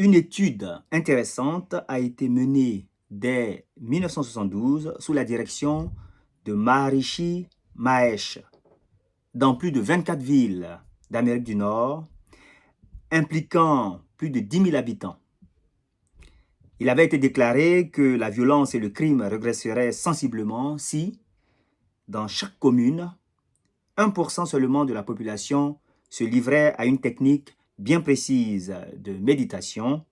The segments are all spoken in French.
Une étude intéressante a été menée dès 1972 sous la direction de Maharishi Mahesh dans plus de 24 villes d'Amérique du Nord, impliquant plus de 10 000 habitants. Il avait été déclaré que la violence et le crime régresseraient sensiblement si, dans chaque commune, 1% seulement de la population se livrait à une technique bien précise de méditation,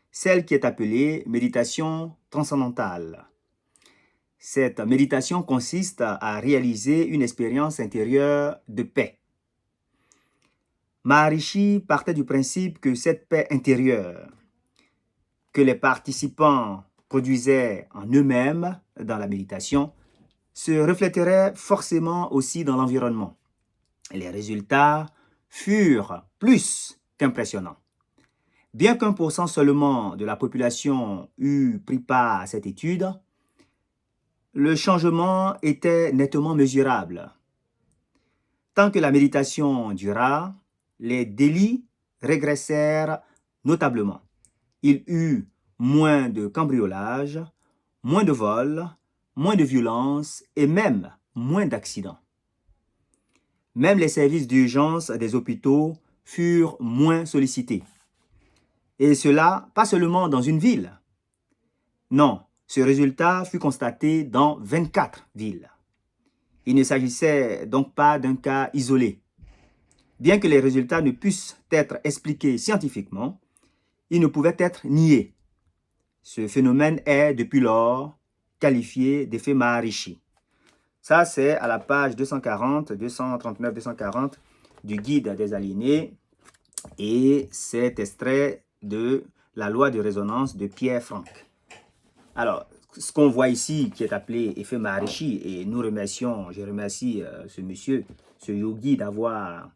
celle qui est appelée méditation transcendantale. Cette méditation consiste à réaliser une expérience intérieure de paix. Maharishi partait du principe que cette paix intérieure que les participants produisaient en eux-mêmes dans la méditation se refléterait forcément aussi dans l'environnement. Les résultats furent plus qu'impressionnants. Bien qu'1% seulement de la population eût pris part à cette étude, le changement était nettement mesurable. Tant que la méditation dura, les délits régressèrent notablement. Il y eut moins de cambriolages, moins de vols, moins de violences et même moins d'accidents. Même les services d'urgence des hôpitaux furent moins sollicités. Et cela, pas seulement dans une ville. Non, ce résultat fut constaté dans 24 villes. Il ne s'agissait donc pas d'un cas isolé. Bien que les résultats ne puissent être expliqués scientifiquement, ils ne pouvaient être niés. Ce phénomène est, depuis lors, qualifié d'effet Maharishi. Ça, c'est à la page 240, 239, 240 du Guide des aliénés. Et c'est extrait de la loi de résonance de Pierre Franck. Alors, ce qu'on voit ici, qui est appelé effet Maharishi, et nous remercions, je remercie ce monsieur, ce yogi d'avoir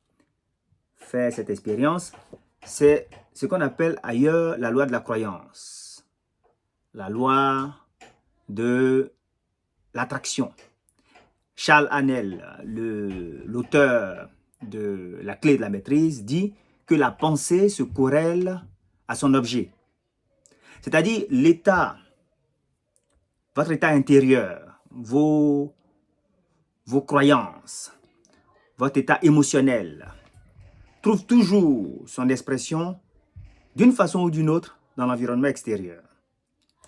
fait cette expérience, c'est ce qu'on appelle ailleurs la loi de la croyance, la loi de l'attraction. Charles Haanel, l'auteur de La clé de la maîtrise, dit que la pensée se corrèle à son objet. C'est-à-dire votre état intérieur, vos croyances, votre état émotionnel, trouve toujours son expression d'une façon ou d'une autre dans l'environnement extérieur.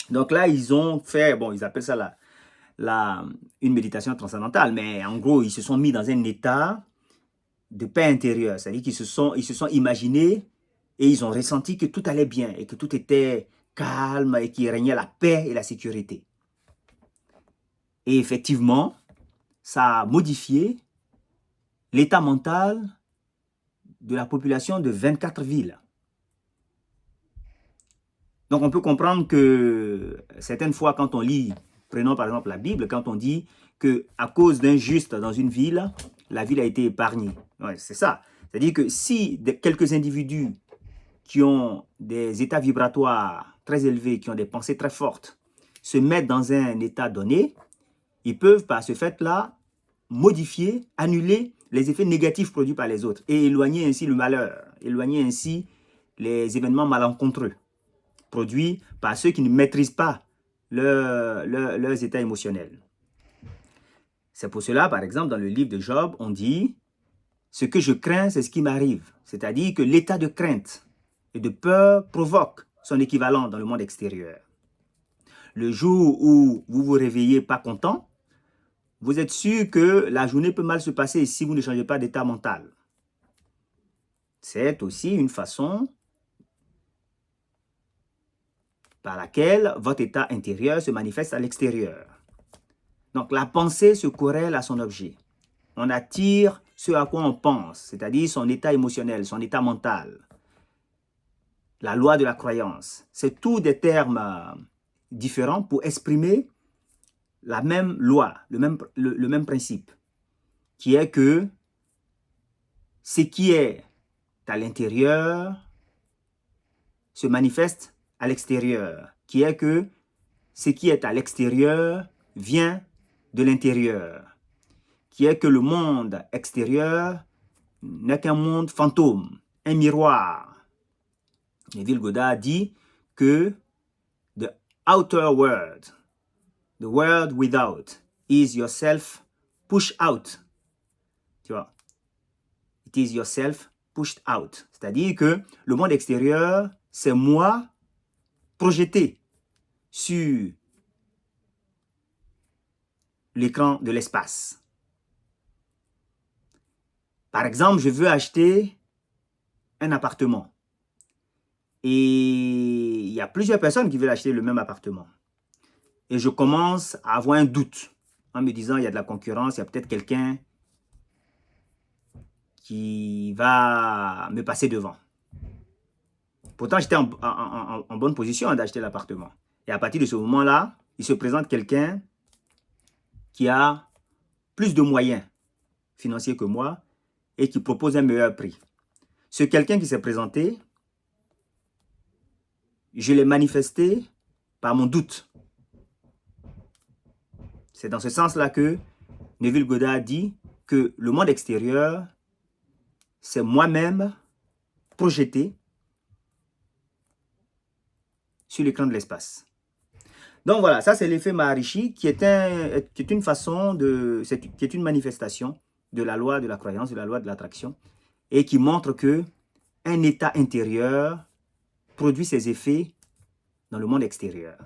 Donc là, ils ont fait, bon, ils appellent ça une méditation transcendantale, mais en gros, ils se sont mis dans un état de paix intérieure, c'est-à-dire qu'ils se sont imaginés et ils ont ressenti que tout allait bien et que tout était calme et qu'il régnait la paix et la sécurité. Et effectivement, ça a modifié l'état mental de la population de 24 villes. Donc on peut comprendre que certaines fois quand on lit, prenons par exemple la Bible, quand on dit qu'à cause d'un juste dans une ville, la ville a été épargnée. Ouais, c'est ça. C'est-à-dire que si quelques individus qui ont des états vibratoires très élevés, qui ont des pensées très fortes, se mettent dans un état donné, ils peuvent par ce fait-là modifier, annuler les effets négatifs produits par les autres et éloigner ainsi le malheur, éloigner ainsi les événements malencontreux produits par ceux qui ne maîtrisent pas leurs états émotionnels. C'est pour cela, par exemple, dans le livre de Job, on dit « Ce que je crains, c'est ce qui m'arrive ». C'est-à-dire que l'état de crainte et de peur provoque son équivalent dans le monde extérieur. Le jour où vous vous réveillez pas content, vous êtes sûr que la journée peut mal se passer si vous ne changez pas d'état mental. C'est aussi une façon par laquelle votre état intérieur se manifeste à l'extérieur. Donc la pensée se corrèle à son objet. On attire ce à quoi on pense, c'est-à-dire son état émotionnel, son état mental. La loi de la croyance, c'est tous des termes différents pour exprimer la même loi, le même principe, qui est que ce qui est à l'intérieur se manifeste à l'extérieur, qui est que ce qui est à l'extérieur vient de l'intérieur, qui est que le monde extérieur n'est qu'un monde fantôme, un miroir. Neville Goddard dit que the outer world, the world without, is yourself pushed out. Tu vois? It is yourself pushed out. C'est-à-dire que le monde extérieur, c'est moi projeté sur l'écran de l'espace. Par exemple, je veux acheter un appartement. Et il y a plusieurs personnes qui veulent acheter le même appartement. Et je commence à avoir un doute en me disant, il y a de la concurrence, il y a peut-être quelqu'un qui va me passer devant. Pourtant, j'étais en bonne position d'acheter l'appartement. Et à partir de ce moment-là, il se présente quelqu'un qui a plus de moyens financiers que moi et qui propose un meilleur prix. Ce quelqu'un qui s'est présenté, je l'ai manifesté par mon doute. C'est dans ce sens-là que Neville Goddard dit que le monde extérieur, c'est moi-même projeté sur l'écran de l'espace. Donc voilà, ça c'est l'effet Maharishi qui est une façon qui est une manifestation de la loi de la croyance, de la loi de l'attraction, et qui montre que un état intérieur produit ses effets dans le monde extérieur.